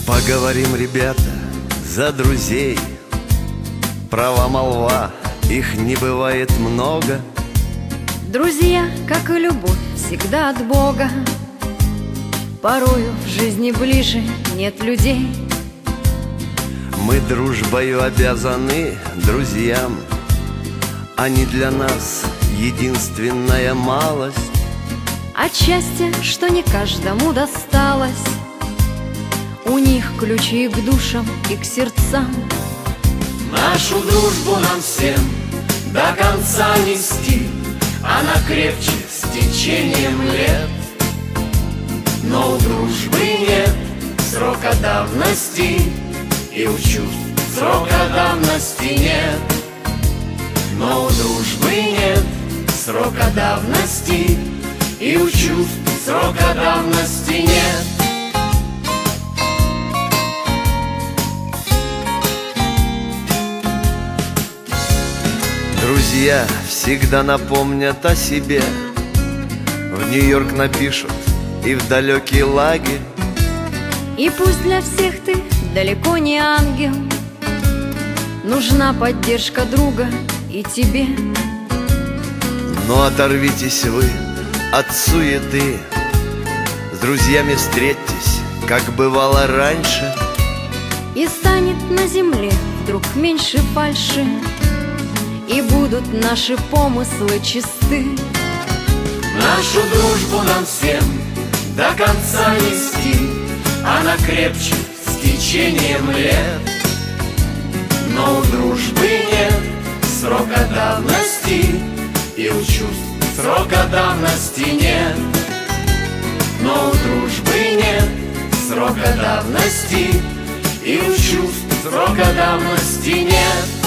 Поговорим, ребята, за друзей. Права молва, их не бывает много. Друзья, как и любовь, всегда от Бога. Порою в жизни ближе нет людей. Мы дружбою обязаны друзьям. Они для нас единственная малость. От счастья, что не каждому досталось. У них ключи к душам и к сердцам. Нашу дружбу нам всем до конца нести. Она крепче с течением лет. Но у дружбы нет срока давности, и у чувств срока давности нет. Но у дружбы нет срока давности, и у чувств срока давности нет. Друзья всегда напомнят о себе. В Нью-Йорк напишут и в далекий лагерь. И пусть для всех ты далеко не ангел, нужна поддержка друга и тебе. Но оторвитесь вы от суеты, с друзьями встретьтесь, как бывало раньше. И станет на земле вдруг меньше фальши, и будут наши помыслы чисты. Нашу дружбу нам всем до конца нести. Она крепче с течением лет. Но у дружбы нет срока давности, и у чувств срока давности нет. Но у дружбы нет срока давности, и у чувств срока давности нет.